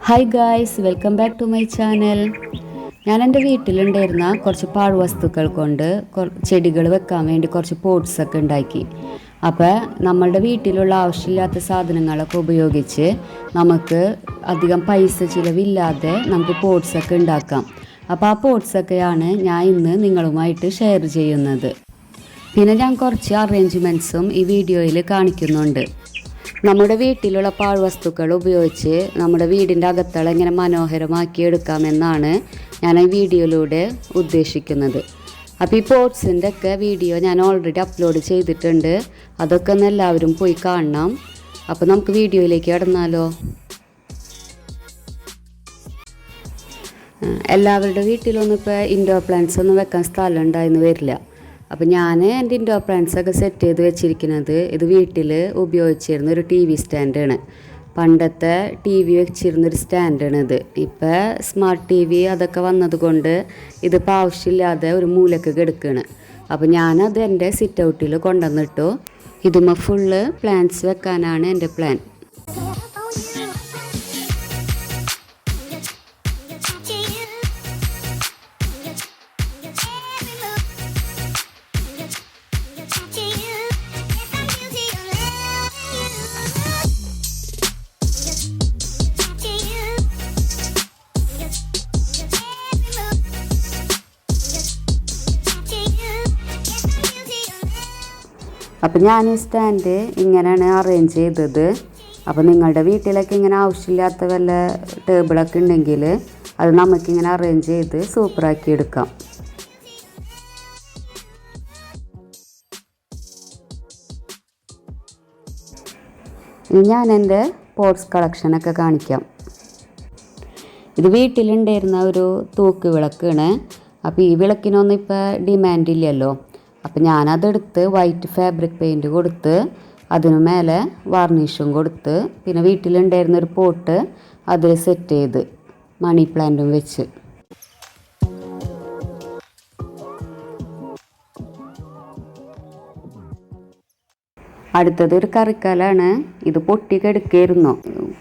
Hi guys, welcome back to my channel. ഞാൻ എൻ്റെ വീട്ടിലുണ്ടായിരുന്ന കുറച്ച് പാഴ്വസ്തുക്കൾ കൊണ്ട് ചെടികൾ വെക്കാൻ വേണ്ടി കുറച്ച് പോട്ട്സൊക്കെ ഉണ്ടാക്കി. അപ്പോൾ നമ്മളുടെ വീട്ടിലുള്ള ആവശ്യമില്ലാത്ത സാധനങ്ങളൊക്കെ ഉപയോഗിച്ച് നമുക്ക് അധികം പൈസ ചിലവില്ലാതെ നമുക്ക് പോട്ട്സൊക്കെ ഉണ്ടാക്കാം. അപ്പോൾ ആ പോട്ട്സൊക്കെയാണ് ഞാൻ ഇന്ന് നിങ്ങളുമായിട്ട് ഷെയർ ചെയ്യുന്നത്. പിന്നെ ഞാൻ കുറച്ച് അറേഞ്ച്മെൻറ്റ്സും ഈ വീഡിയോയിൽ കാണിക്കുന്നുണ്ട്. നമ്മുടെ വീട്ടിലുള്ള പാഴ്വസ്തുക്കൾ ഉപയോഗിച്ച് നമ്മുടെ വീടിൻ്റെ അകത്തളം എങ്ങനെ മനോഹരമാക്കി എടുക്കാമെന്നാണ് ഞാൻ ഈ വീഡിയോയിലൂടെ ഉദ്ദേശിക്കുന്നത്. അപ്പോൾ ഈ പോട്ട്സിൻ്റെ ഒക്കെ വീഡിയോ ഞാൻ ഓൾറെഡി അപ്ലോഡ് ചെയ്തിട്ടുണ്ട്. അതൊക്കെ ഒന്ന് എല്ലാവരും പോയി കാണണം. അപ്പോൾ നമുക്ക് വീഡിയോയിലേക്ക് കടന്നാലോ. എല്ലാവരുടെ വീട്ടിലൊന്നും ഇപ്പോൾ ഇൻഡോർ പ്ലാന്റ്സ് ഒന്നും വെക്കാൻ സ്ഥലം ഉണ്ടായെന്ന് വരില്ല. അപ്പോൾ ഞാൻ എൻ്റെ ഇൻഡോർ പ്ലാന്റ്സൊക്കെ സെറ്റ് ചെയ്ത് വെച്ചിരിക്കുന്നത് ഇത് വീട്ടിൽ ഉപയോഗിച്ചിരുന്ന ഒരു ടി വി സ്റ്റാൻഡാണ്. പണ്ടത്തെ ടി വി വെച്ചിരുന്നൊരു സ്റ്റാൻഡാണ് ഇത്. ഇപ്പോൾ സ്മാർട്ട് ടി വി അതൊക്കെ വന്നതുകൊണ്ട് ഇതിപ്പോൾ ആവശ്യമില്ലാതെ ഒരു മൂലക്ക് കിടക്കുകയാണ്. അപ്പോൾ ഞാനത് എൻ്റെ സിറ്റ് ഔട്ടിൽ കൊണ്ടുവന്നിട്ടു. ഇതുമ്മ ഫുള്ള് പ്ലാന്റ്സ് വെക്കാനാണ് എൻ്റെ പ്ലാൻ. അപ്പോൾ ഞാൻ ഈ സ്റ്റാൻഡ് ഇങ്ങനെയാണ് അറേഞ്ച് ചെയ്തത്. അപ്പോൾ നിങ്ങളുടെ വീട്ടിലൊക്കെ ഇങ്ങനെ ആവശ്യമില്ലാത്ത വല്ല ടേബിളൊക്കെ ഉണ്ടെങ്കിൽ അത് നമുക്കിങ്ങനെ അറേഞ്ച് ചെയ്ത് സൂപ്പറാക്കി എടുക്കാം. ഇനി ഞാൻ എൻ്റെ പോട്ട്സ് കളക്ഷനൊക്കെ കാണിക്കാം. ഇത് വീട്ടിലുണ്ടായിരുന്ന ഒരു തൂക്ക് വിളക്കാണ്. അപ്പോൾ ഈ വിളക്കിനൊന്നും ഇപ്പോൾ ഡിമാൻഡ് ഇല്ലല്ലോ. അപ്പോൾ ഞാനതെടുത്ത് വൈറ്റ് ഫാബ്രിക് പെയിൻറ്റ് കൊടുത്ത് അതിനു മേലെ വാർണിഷും കൊടുത്ത് പിന്നെ വീട്ടിലുണ്ടായിരുന്നൊരു പോട്ട് അതിൽ സെറ്റ് ചെയ്ത് മണി പ്ലാന്റും വെച്ച്. അടുത്തത് ഒരു കറിക്കാലാണ്. ഇത് പൊട്ടിക്കെടുക്കായിരുന്നു,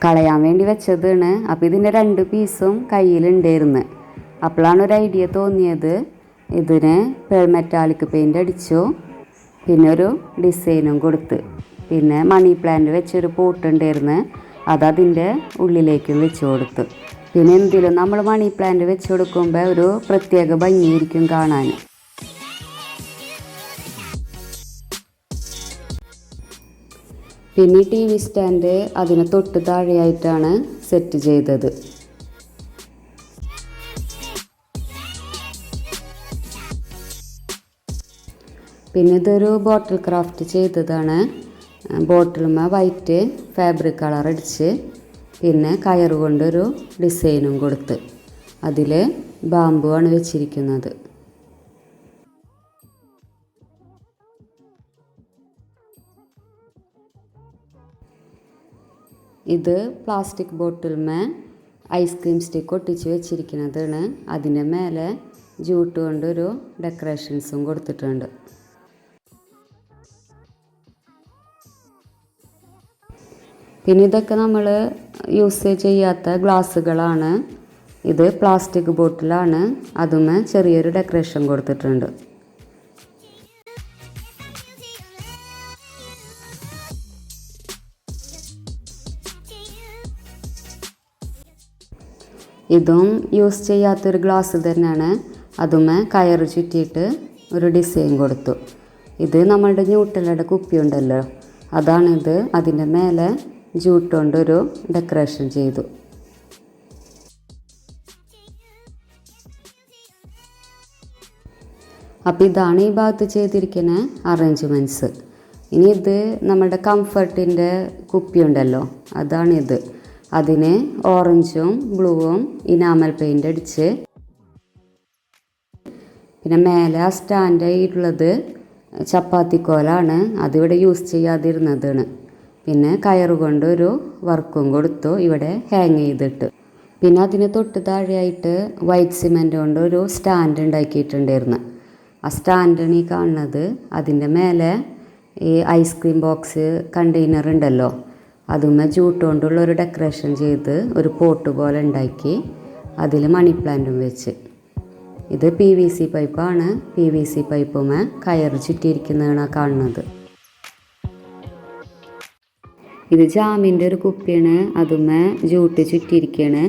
കളയാൻ വേണ്ടി വെച്ചതാണ്. അപ്പോൾ ഇതിൻ്റെ 2 പീസും കയ്യിലുണ്ടായിരുന്നു. അപ്പോഴാണ് ഒരു ഐഡിയ തോന്നിയത്. ഇതിന് മെറ്റാലിക് പെയിൻ്റ് അടിച്ചു, പിന്നെ ഒരു ഡിസൈനും കൊടുത്ത്, പിന്നെ മണി പ്ലാന്റ് വെച്ചൊരു പോട്ടുണ്ടായിരുന്നു, അതതിൻ്റെ ഉള്ളിലേക്കും വെച്ച് കൊടുത്ത്. പിന്നെ എന്തിലും നമ്മൾ മണി പ്ലാന്റ് വെച്ച് കൊടുക്കുമ്പോൾ ഒരു പ്രത്യേക ഭംഗിയായിരിക്കും കാണാൻ. പിന്നെ ടി വി സ്റ്റാൻഡ് അതിന് തൊട്ട് താഴെയായിട്ടാണ് സെറ്റ് ചെയ്തത്. പിന്നെ ഇതൊരു ബോട്ടിൽ ക്രാഫ്റ്റ് ചെയ്തതാണ്. ബോട്ടിലുമ്മ വൈറ്റ് ഫാബ്രിക് കളർ അടിച്ച് പിന്നെ കയർ കൊണ്ടൊരു ഡിസൈനും കൊടുത്ത് അതിൽ ബാമ്പു ആണ് വെച്ചിരിക്കുന്നത്. ഇത് പ്ലാസ്റ്റിക് ബോട്ടിലുമ്മ ഐസ്ക്രീം സ്റ്റിക്ക് ഒട്ടിച്ച് വെച്ചിരിക്കുന്നതാണ്. അതിൻ്റെ മേലെ ജൂട്ട് കൊണ്ടൊരു ഡെക്കറേഷൻസും കൊടുത്തിട്ടുണ്ട്. പിന്നെ ഇതൊക്കെ നമ്മൾ യൂസ് ചെയ്യാത്ത ഗ്ലാസ്സുകളാണ്. ഇത് പ്ലാസ്റ്റിക് ബോട്ടിലാണ്, അതുമേ ചെറിയൊരു ഡെക്കറേഷൻ കൊടുത്തിട്ടുണ്ട്. ഇതും യൂസ് ചെയ്യാത്തൊരു ഗ്ലാസ് തന്നെയാണ്. അതുമേ കയറ് ചുറ്റിയിട്ട് ഒരു ഡിസൈൻ കൊടുത്തു. ഇത് നമ്മളുടെ ന്യൂട്രലയുടെ കുപ്പി ഉണ്ടല്ലോ, അതാണിത്. അതിൻ്റെ മേലെ ജൂട്ട് കൊണ്ടൊരു ഡെക്കറേഷൻ ചെയ്തു. അപ്പോൾ ഇതാണ് ഈ ഭാഗത്ത് ചെയ്തിരിക്കുന്ന അറേഞ്ച്മെൻറ്റ്സ്. ഇനി ഇത് നമ്മുടെ കംഫർട്ടിൻ്റെ കുപ്പി ഉണ്ടല്ലോ, അതാണിത്. അതിന് ഓറഞ്ചും ബ്ലൂവും ഇനാമൽ പെയിൻ്റ് അടിച്ച് പിന്നെ മേലെ ആ സ്റ്റാൻഡായിട്ടുള്ളത് ചപ്പാത്തിക്കോലാണ്, അതിവിടെ യൂസ് ചെയ്യാതിരുന്നതാണ്. പിന്നെ കയറുകൊണ്ട് ഒരു വർക്കും കൊടുത്തു ഇവിടെ ഹാങ് ചെയ്തിട്ട്. പിന്നെ അതിന് തൊട്ട് താഴെയായിട്ട് വൈറ്റ് സിമെൻ്റ് കൊണ്ട് ഒരു സ്റ്റാൻഡ് ഉണ്ടാക്കിയിട്ടുണ്ടായിരുന്നു. ആ സ്റ്റാൻഡാണ് ഈ കാണുന്നത്. അതിൻ്റെ മേലെ ഈ ഐസ്ക്രീം ബോക്സ് കണ്ടെയ്നർ ഉണ്ടല്ലോ, അതുമ്മേ ജൂട്ട് കൊണ്ടുള്ളൊരു ഡെക്കറേഷൻ ചെയ്ത് ഒരു പോട്ട് പോലെ ഉണ്ടാക്കി അതിൽ മണി പ്ലാന്റും വെച്ച്. ഇത് PVC പൈപ്പാണ്. PVC പൈപ്പുമേ കയറ് ചുറ്റിയിരിക്കുന്നതാണ് കാണുന്നത്. ഇത് ജാമിൻ്റെ ഒരു കുപ്പിയാണ്. അതുമ്മേ ജൂട്ട് ചുറ്റിയിരിക്കുകയാണ്.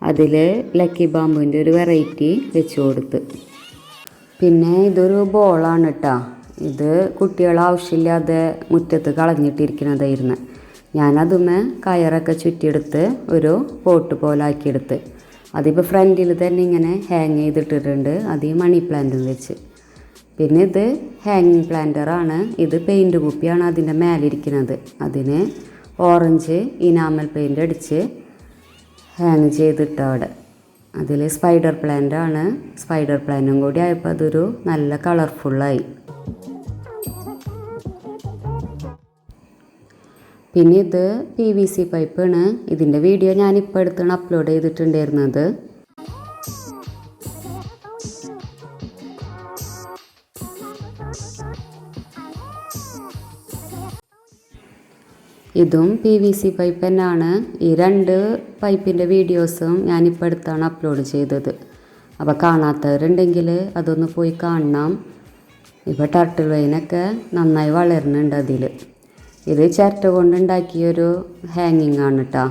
അതിൽ ലക്കി ബാമ്പുവിൻ്റെ ഒരു വെറൈറ്റി വെച്ച് കൊടുത്ത്. പിന്നെ ഇതൊരു ബോളാണ് കേട്ടോ. ഇത് കുട്ടികൾ ആവശ്യമില്ലാതെ മുറ്റത്ത് കളഞ്ഞിട്ടിരിക്കുന്നതായിരുന്നു. ഞാനതുമ്മേ കയറൊക്കെ ചുറ്റിയെടുത്ത് ഒരു പോട്ട് പോലെ ആക്കിയെടുത്ത് അതിപ്പോൾ ഫ്രണ്ടിൽ തന്നെ ഇങ്ങനെ ഹാങ് ചെയ്തിട്ടിട്ടുണ്ട്. അത് ഈ മണി പ്ലാന്റും വെച്ച്. പിന്നെ ഇത് ഹാങ്ങിങ് പ്ലാന്ററാണ്. ഇത് പെയിൻറ്റ് കുപ്പിയാണ് അതിൻ്റെ മേലിരിക്കുന്നത്. അതിന് ഓറഞ്ച് ഇനാമൽ പെയിൻ്റ് അടിച്ച് ഹാങ് ചെയ്തിട്ട് അവിടെ. അതിൽ സ്പൈഡർ പ്ലാന്റാണ്. സ്പൈഡർ പ്ലാന്റും കൂടി ആയപ്പോൾ അതൊരു നല്ല കളർഫുള്ളായി. പിന്നെ ഇത് PVC പൈപ്പാണ്. ഇതിൻ്റെ വീഡിയോ ഞാനിപ്പോൾ അടുത്താണ് അപ്ലോഡ് ചെയ്തിട്ടുണ്ടായിരുന്നത്. ഇതും PVC പൈപ്പ് തന്നെയാണ്. ഈ 2 പൈപ്പിൻ്റെ വീഡിയോസും ഞാനിപ്പോൾ അടുത്താണ് അപ്ലോഡ് ചെയ്തത്. അപ്പോൾ കാണാത്തവരുണ്ടെങ്കിൽ അതൊന്ന് പോയി കാണണം. ഇപ്പോൾ ടർട്ടിൽ വൈനൊക്കെ നന്നായി വളരുന്നുണ്ട് അതിൽ. ഇത് ചിരട്ട കൊണ്ടുണ്ടാക്കിയൊരു ഹാങ്ങിങ് ആണ് കേട്ടോ.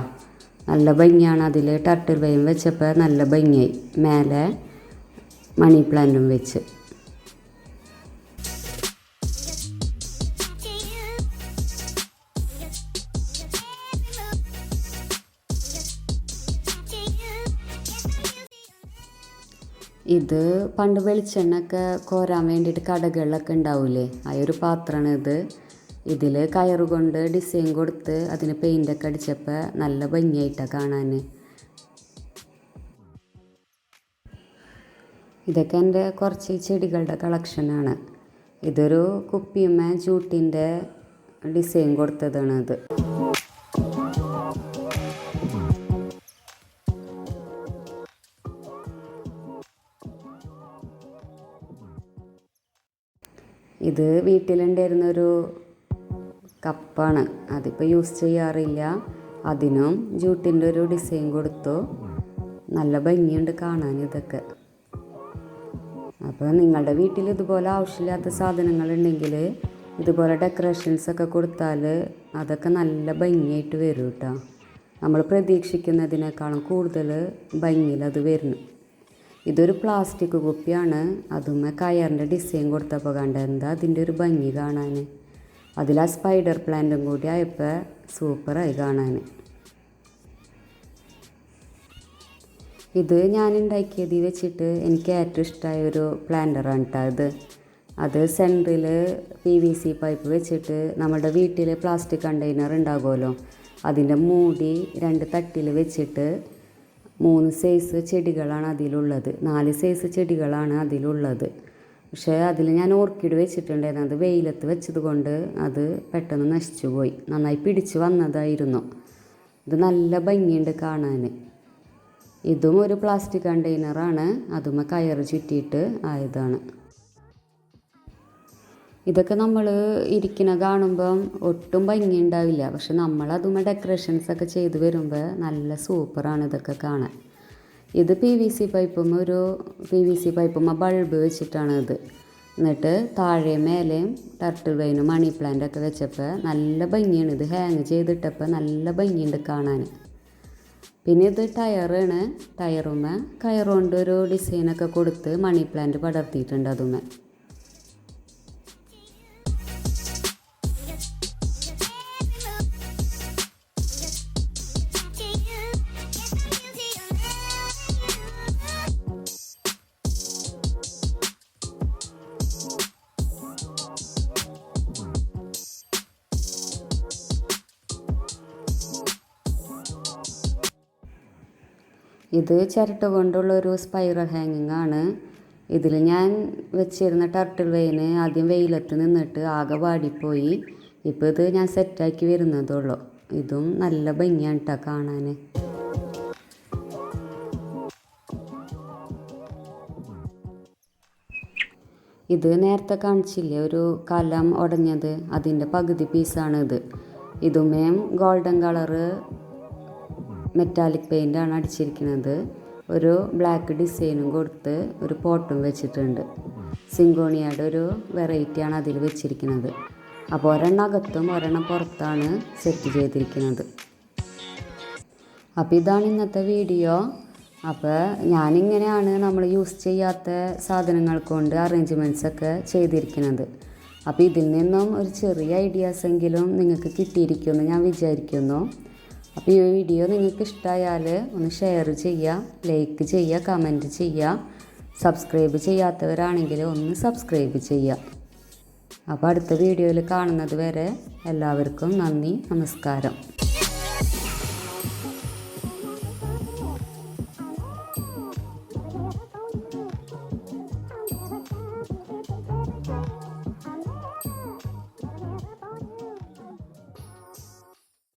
നല്ല ഭംഗിയാണ്. അതിൽ ടർട്ടിൽ വൈൻ വെച്ചപ്പോൾ നല്ല ഭംഗിയായി. മേലെ മണി പ്ലാന്റും വെച്ച്. ഇത് പണ്ട് വെളിച്ചെണ്ണയൊക്കെ കോരാൻ വേണ്ടിയിട്ട് കടകളിലൊക്കെ ഉണ്ടാവില്ലേ, ആ ഒരു പാത്രമാണ് ഇത്. ഇതിൽ കയറുകൊണ്ട് ഡിസൈൻ കൊടുത്ത് അതിന് പെയിൻ്റൊക്കെ അടിച്ചപ്പോൾ നല്ല ഭംഗിയായിട്ടാണ് കാണാൻ. ഇതൊക്കെ എൻ്റെ കുറച്ച് ചെടികളുടെ കളക്ഷനാണ്. ഇതൊരു കുപ്പിയുമ്മേ ജൂട്ടിൻ്റെ ഡിസൈൻ കൊടുത്തതാണ് അത്. ഇത് വീട്ടിലുണ്ടായിരുന്നൊരു കപ്പാണ്. അതിപ്പോൾ യൂസ് ചെയ്യാറില്ല. അതിനും ജൂട്ടിൻ്റെ ഒരു ഡിസൈൻ കൊടുത്തു. നല്ല ഭംഗിയുണ്ട് കാണാൻ ഇതൊക്കെ. അപ്പോൾ നിങ്ങളുടെ വീട്ടിൽ ഇതുപോലെ ആവശ്യമില്ലാത്ത സാധനങ്ങളുണ്ടെങ്കിൽ ഇതുപോലെ ഡെക്കറേഷൻസൊക്കെ കൊടുത്താൽ അതൊക്കെ നല്ല ഭംഗിയായിട്ട് വരും കേട്ടോ. നമ്മൾ പ്രതീക്ഷിക്കുന്നതിനേക്കാളും കൂടുതൽ ഭംഗിയിൽ അത് വരുന്നു. ഇതൊരു പ്ലാസ്റ്റിക് കുപ്പിയാണ്. അതുമ്മേ കയറിൻ്റെ ഡിസൈൻ കൊടുത്തപ്പോൾ കണ്ട എന്താ അതിൻ്റെ ഒരു ഭംഗി കാണാൻ. അതിൽ ആ സ്പൈഡർ പ്ലാന്റും കൂടി ആയപ്പോൾ സൂപ്പറായി കാണാൻ. ഇത് ഞാൻ ഉണ്ടാക്കിയത് വെച്ചിട്ട് എനിക്ക് ഏറ്റവും ഇഷ്ടമായൊരു പ്ലാന്ററാണ് കേട്ടോ ഇത്. അത് സെൻറ്ററിൽ PVC പൈപ്പ് വെച്ചിട്ട് നമ്മുടെ വീട്ടിൽ പ്ലാസ്റ്റിക് കണ്ടെയ്നർ ഉണ്ടാകുമല്ലോ, അതിൻ്റെ മൂടി 2 തട്ടിൽ വെച്ചിട്ട് 3 സൈസ് ചെടികളാണ് അതിലുള്ളത്. 4 സൈസ് ചെടികളാണ് അതിലുള്ളത്. പക്ഷേ അതിൽ ഞാൻ ഓർക്കിഡ് വെച്ചിട്ടുണ്ടായിരുന്നു. അത് വെയിലത്ത് വെച്ചത് കൊണ്ട് അത് പെട്ടെന്ന് നശിച്ചു പോയി. നന്നായി പിടിച്ച് വന്നതായിരുന്നു. ഇത് നല്ല ഭംഗിയുണ്ട് കാണാൻ. ഇതും ഒരു പ്ലാസ്റ്റിക് കണ്ടെയ്നറാണ്. അതുമ്മേ കയറ് ചുറ്റിയിട്ട് ആയതാണ്. ഇതൊക്കെ നമ്മൾ ഇരിക്കുന്ന കാണുമ്പം ഒട്ടും ഭംഗി ഉണ്ടാവില്ല. പക്ഷെ നമ്മളതുമ്മേ ഡെക്കറേഷൻസൊക്കെ ചെയ്ത് വരുമ്പോൾ നല്ല സൂപ്പറാണ് ഇതൊക്കെ കാണാൻ. ഇത് PVC പൈപ്പുമ്മ ബൾബ് വെച്ചിട്ടാണ് ഇത്. എന്നിട്ട് താഴെ മേലെയും ടർട്ടിൽ വൈനും മണി പ്ലാന്റൊക്കെ വെച്ചപ്പോൾ നല്ല ഭംഗിയാണ്. ഇത് ഹാങ് ചെയ്തിട്ടപ്പോൾ നല്ല ഭംഗിയുണ്ട് കാണാൻ. പിന്നെ ഇത് ടയറാണ്. ടയറുമ്മേ കയറുകൊണ്ട് ഒരു ഡിസൈനൊക്കെ കൊടുത്ത് മണി പ്ലാന്റ് പടർത്തിയിട്ടുണ്ട് അതുമ്മേ. ഇത് ചിരട്ട കൊണ്ടുള്ളൊരു സ്പൈറൽ ഹാങ്ങിങ് ആണ്. ഇതിൽ ഞാൻ വെച്ചിരുന്ന ടർട്ടിൽ വൈന് ആദ്യം വെയിലത്ത് നിന്നിട്ട് ആകെ വാടിപ്പോയി. ഇപ്പോൾ ഇത് ഞാൻ സെറ്റാക്കി വരുന്നതുള്ളൂ. ഇതും നല്ല ഭംഗിയാണ് കേട്ടോ കാണാൻ. ഇത് നേരത്തെ കാണിച്ചില്ലേ ഒരു കലം ഉടഞ്ഞത്, അതിൻ്റെ പകുതി പീസാണിത്. ഇതുമേം ഗോൾഡൻ കളറ് മെറ്റാലിക് പെയിൻ്റാണ് അടിച്ചിരിക്കുന്നത്. ഒരു ബ്ലാക്ക് ഡിസൈനും കൊടുത്ത് ഒരു പോട്ടും വെച്ചിട്ടുണ്ട്. സിങ്കോണിയയുടെ ഒരു വെറൈറ്റിയാണ് അതിൽ വെച്ചിരിക്കുന്നത്. അപ്പോൾ ഒരെണ്ണം അകത്തും ഒരെണ്ണം പുറത്താണ് സെറ്റ് ചെയ്തിരിക്കുന്നത്. അപ്പോൾ ഇതാണ് ഇന്നത്തെ വീഡിയോ. അപ്പോൾ ഞാനിങ്ങനെയാണ് നമ്മൾ യൂസ് ചെയ്യാത്ത സാധനങ്ങൾ കൊണ്ട് അറേഞ്ച്മെൻറ്റ്സൊക്കെ ചെയ്തിരിക്കുന്നത്. അപ്പോൾ ഇതിൽ നിന്നും ഒരു ചെറിയ ഐഡിയാസെങ്കിലും നിങ്ങൾക്ക് കിട്ടിയിരിക്കുമെന്ന് ഞാൻ വിചാരിക്കുന്നു. അപ്പോൾ ഈ വീഡിയോ നിങ്ങൾക്ക് ഇഷ്ടമായാൽ ഒന്ന് ഷെയർ ചെയ്യുക, ലൈക്ക് ചെയ്യുക, കമൻറ്റ് ചെയ്യുക. സബ്സ്ക്രൈബ് ചെയ്യാത്തവരാണെങ്കിൽ ഒന്ന് സബ്സ്ക്രൈബ് ചെയ്യുക. അപ്പോൾ അടുത്ത വീഡിയോയിൽ കാണുന്നത് വരെ എല്ലാവർക്കും നന്ദി, നമസ്കാരം.